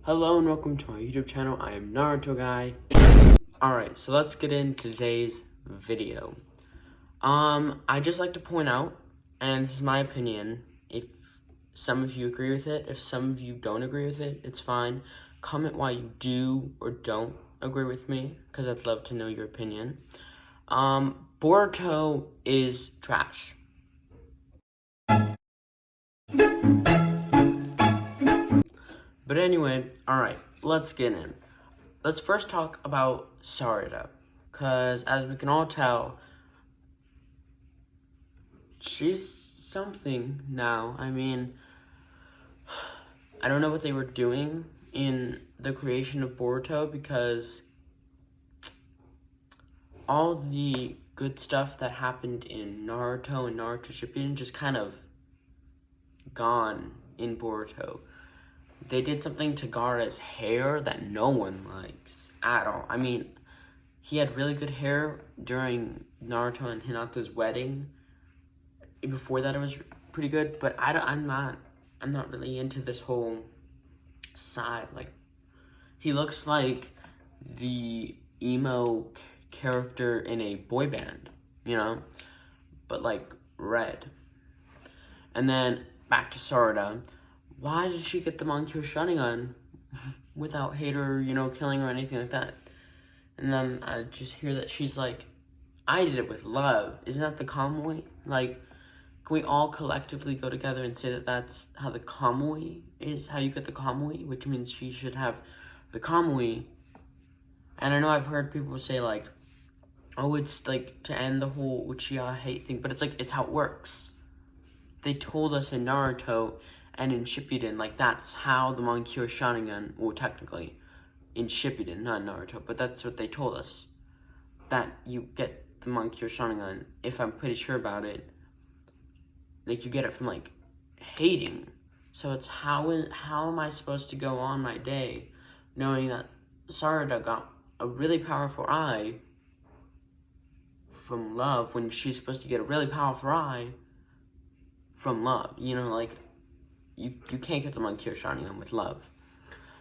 Hello and welcome to my YouTube channel. I am Naruto Guy. Alright, so let's get into today's video. I just like to point out, and this is my opinion, if some of you agree with it, if some of you don't agree with it, it's fine. Comment why you do or don't agree with me, because I'd love to know your opinion. Boruto is trash. But anyway, alright, let's get in. Let's first talk about Sarada, because as we can all tell, she's something now. I mean, I don't know what they were doing in the creation of Boruto, because all the good stuff that happened in Naruto and Naruto Shippuden just kind of gone in Boruto. They did something to Gaara's hair that no one likes at all. I mean, he had really good hair during Naruto and Hinata's wedding. Before that, it was pretty good, but I'm not really into this whole side. Like, he looks like the emo character in a boy band, you know, but like red. And then back to Sarada. Why did she get the Mangekyo Sharingan without hate or, killing or anything like that? And then I just hear that she's like, I did it with love. Isn't that the Kamui? Like, can we all collectively go together and say that that's how the Kamui is, how you get the Kamui, which means she should have the Kamui. And I know I've heard people say, like, oh, it's like to end the whole Uchiha hate thing, but it's like, it's how it works. They told us in Naruto and in Shippuden, like, that's how the Mangekyo Sharingan, well, technically, in Shippuden, not Naruto, but that's what they told us. That you get the Mangekyo Sharingan, if I'm pretty sure about it, like, you get it from, like, hating. So it's how am I supposed to go on my day knowing that Sarada got a really powerful eye from love when she's supposed to get a really powerful eye from love? Like, you can't get the Mangekyo Sharingan with love.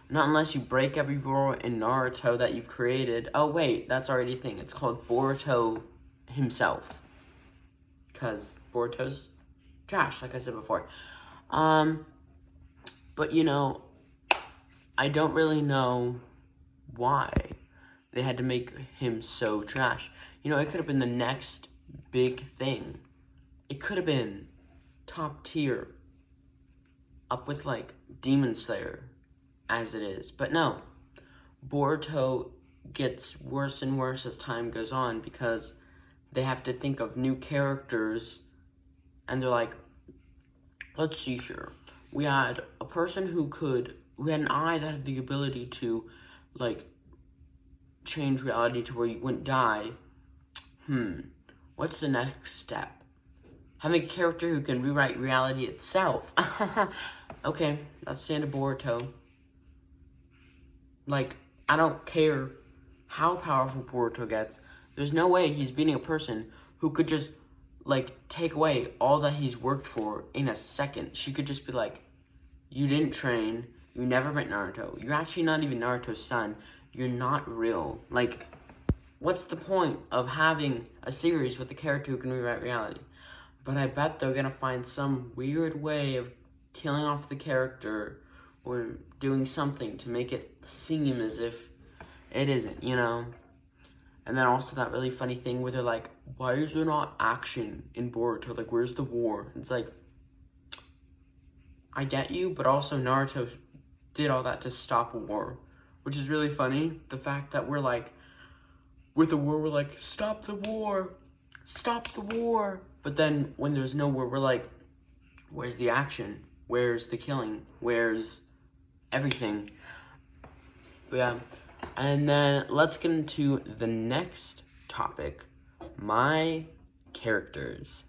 Not unless you break every rule in Naruto that you've created. Oh, wait, that's already a thing. It's called Boruto himself. Because Boruto's trash, like I said before. But, I don't really know why they had to make him so trash. It could have been the next big thing. It could have been top tier. Up with, like, Demon Slayer, as it is. But no, Boruto gets worse and worse as time goes on, because they have to think of new characters, and they're like, let's see here. We had a person who had an eye that had the ability to, like, change reality to where you wouldn't die. What's the next step? Having a character who can rewrite reality itself. Okay, that's the end of Boruto. Like, I don't care how powerful Boruto gets. There's no way he's beating a person who could just, like, take away all that he's worked for in a second. She could just be like, you didn't train, you never met Naruto, you're actually not even Naruto's son, you're not real. Like, what's the point of having a series with a character who can rewrite reality? But I bet they're gonna find some weird way of killing off the character or doing something to make it seem as if it isn't, And then also that really funny thing where they're like, why is there not action in Boruto? Like, where's the war? It's like, I get you, but also Naruto did all that to stop a war, which is really funny. The fact that we're like, with a war, we're like, stop the war, stop the war. But then when there's no war, we're like, where's the action? Where's the killing? Where's everything? But yeah, and then let's get into the next topic, my characters.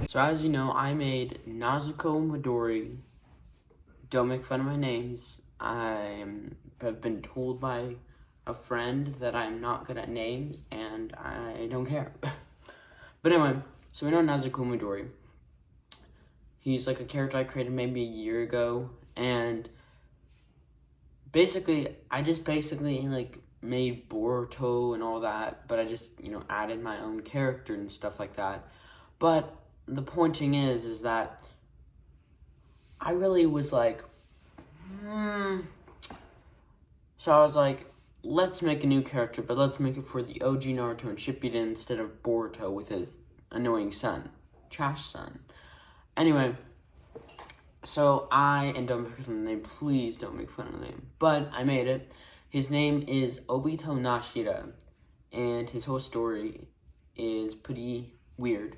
So as you know, I made Nezuko Midori. Don't make fun of my names. I have been told by a friend that I'm not good at names, and I don't care. But anyway, so we know Nezuko Midori. He's like a character I created maybe a year ago, and basically, I just basically, like, made Boruto and all that, but I just, added my own character and stuff like that. But the pointing is that I really was like, So I was like, let's make a new character, but let's make it for the OG Naruto and Shippuden instead of Boruto with his annoying son. Trash son. Anyway, so and don't make fun of the name, please don't make fun of the name, but I made it. His name is Obito Nashira, and his whole story is pretty weird.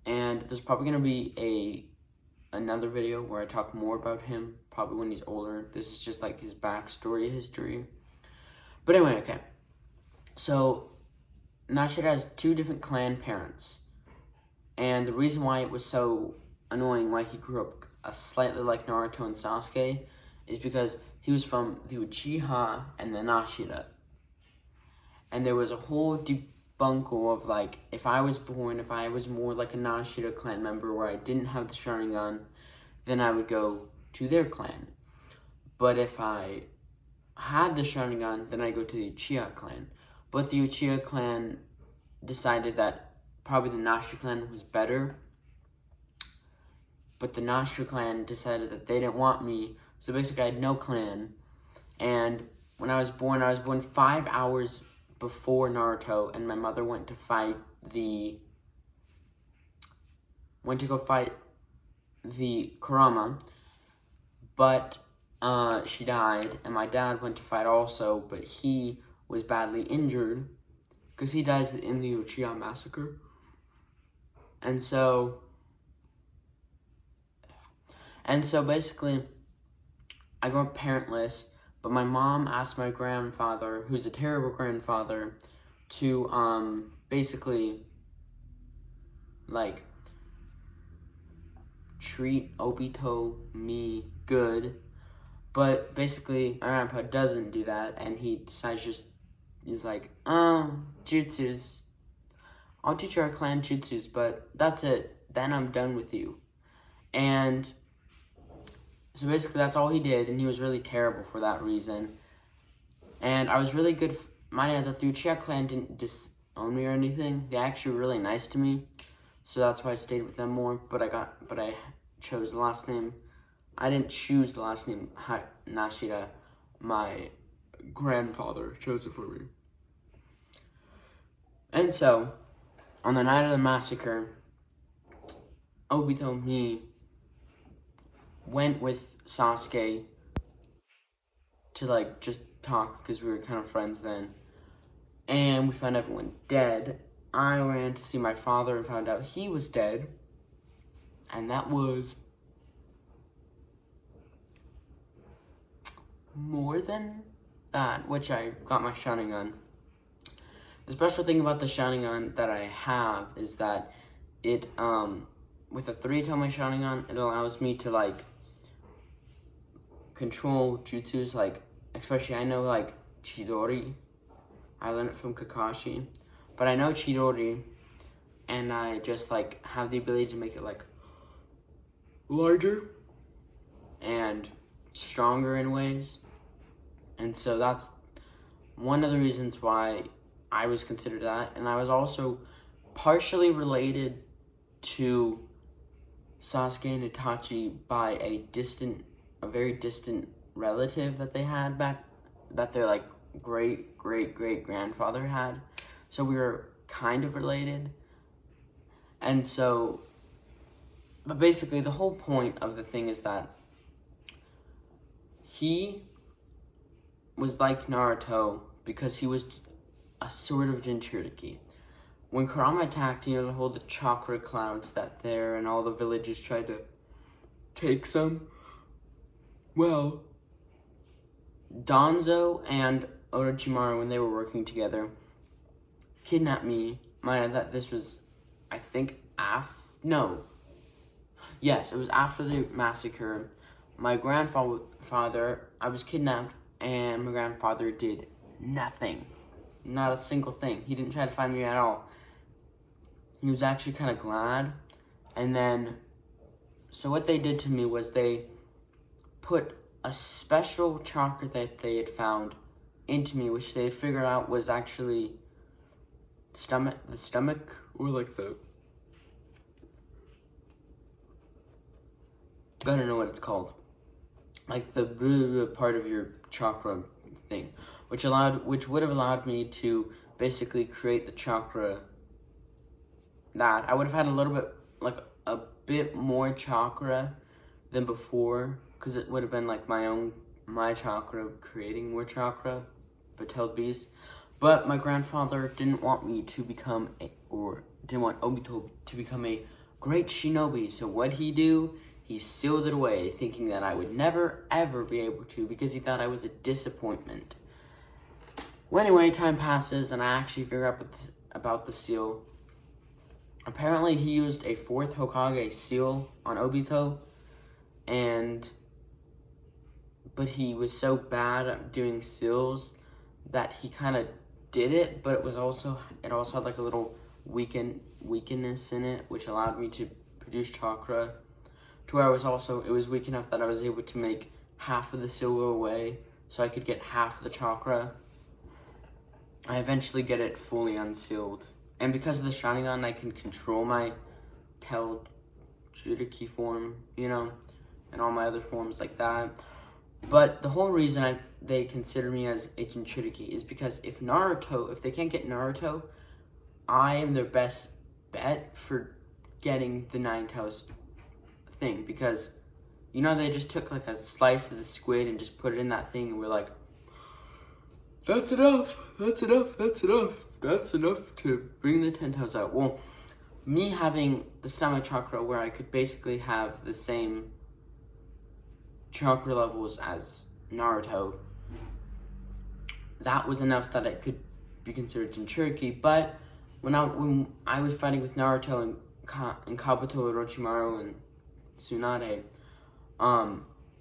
And there's probably going to be another video where I talk more about him, probably when he's older. This is just like his backstory, history. But anyway, okay. So, Nashira has 2 different clan parents. And the reason why it was so annoying, why he grew up slightly like Naruto and Sasuke, is because he was from the Uchiha and the Nashira. And there was a whole debuncle of, like, if I was more like a Nashira clan member where I didn't have the Sharingan, then I would go to their clan. But if I had the Sharingan, then I go to the Uchiha clan. But the Uchiha clan decided that probably the Nashira clan was better. But the Nashira clan decided that they didn't want me. So basically I had no clan. And when I was born 5 hours before Naruto, and my mother went to go fight the Kurama, but she died, and my dad went to fight also, but he was badly injured, because he dies in the Uchiha massacre. And so basically, I grew up parentless, but my mom asked my grandfather, who's a terrible grandfather, to basically, like, treat Obito, me, good. But basically, my grandpa doesn't do that, and he decides he's like, jutsus. I'll teach our clan jutsus, but that's it. Then I'm done with you. And so basically that's all he did, and he was really terrible for that reason. And I was really good. The Uchiha clan didn't disown me or anything. They actually were really nice to me, so that's why I stayed with them more. But I chose the last name. I didn't choose the last name Nashira. My grandfather chose it for me. And so, on the night of the massacre, Obito and me went with Sasuke to, like, just talk, because we were kind of friends then. And we found everyone dead. I ran to see my father and found out he was dead. And that was more than that, which I got my Sharingan. The special thing about the Sharingan that I have is that it, with a 3-Tome Sharingan, it allows me to, like, control jutsus, like, especially I know, like, Chidori. I learned it from Kakashi. But I know Chidori, and I just, like, have the ability to make it, like, larger and stronger in ways. And so that's one of the reasons why I was considered that. And I was also partially related to Sasuke and Itachi by a very distant relative that they had that their, like, great-great-great-grandfather had. So we were kind of related. And so, but basically the whole point of the thing is that he was like Naruto because he was a sort of Jinchuriki. When Kurama attacked, the whole chakra clouds and all the villages tried to take some. Well, Danzo and Orochimaru, when they were working together, kidnapped me. That this was, I think, Yes, it was after the massacre. My grandfather, I was kidnapped, and my grandfather did nothing. Not a single thing. He didn't try to find me at all. He was actually kind of glad. And then, so what they did to me was they put a special chakra that they had found into me, which they had figured out was actually the stomach, or like I don't know what it's called, like the part of your chakra thing, which would have allowed me to basically create the chakra that I would have had a little bit, like a bit more chakra than before, because it would have been like my chakra creating more chakra, Batel Beast. But my grandfather didn't want me to become didn't want Obito to become a great shinobi. So what he do? He sealed it away, thinking that I would never ever be able to, because he thought I was a disappointment. Well, anyway, time passes, and I actually figure out about the seal. Apparently, he used a 4th Hokage seal on Obito, but he was so bad at doing seals that he kind of did it, but it also had like a little weakness in it, which allowed me to produce chakra, to where it was weak enough that I was able to make half of the seal go away, so I could get half the chakra. I eventually get it fully unsealed. And because of the Sharingan, I can control my Tail Juteki form, and all my other forms like that. But the whole reason they consider me as a Jinchuriki is because if they can't get Naruto, I am their best bet for getting the Nine Tails thing, because they just took like a slice of the squid and just put it in that thing, and we're like, that's enough to bring the 10 Tails out. Well, me having the stomach chakra, where I could basically have the same chakra levels as Naruto, that was enough that it could be considered Jinchuriki. But when I was fighting with Naruto and Kabuto, Orochimaru, and Tsunade,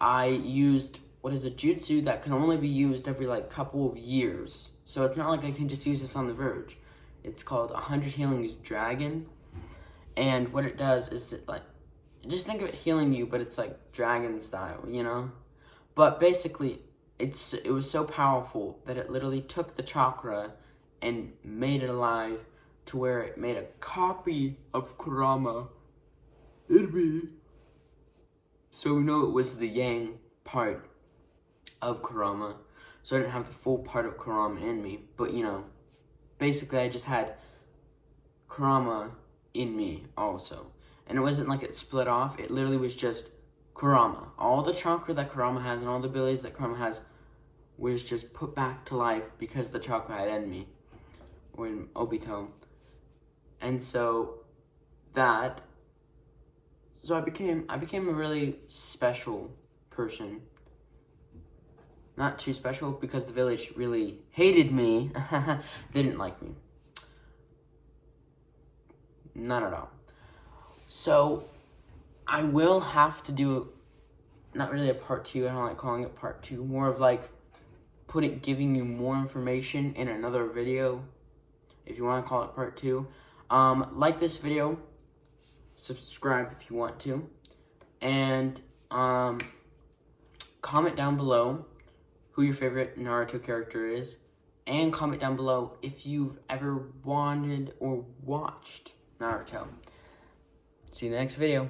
I used what is a jutsu that can only be used every like couple of years. So it's not like I can just use this on the verge. It's called 100 Healings Dragon. And what it does is just think of it healing you, but it's like dragon style, But basically, it was so powerful that it literally took the chakra and made it alive, to where it made a copy of Kurama in me. So we know it was the yang part of Kurama. So I didn't have the full part of Kurama in me. But, basically I just had Kurama in me also. And it wasn't like it split off. It literally was just Kurama. All the chakra that Kurama has and all the abilities that Kurama has was just put back to life because the chakra had in me, or in Obito. And so I became a really special person. Not too special, because the village really hated me. They didn't like me. Not at all. So I will have to do, not really a part 2, I don't like calling it part 2, more of like giving you more information in another video, if you want to call it part 2. Like this video, subscribe if you want to, and comment down below who your favorite Naruto character is, and comment down below if you've ever wanted or watched Naruto. See you in the next video.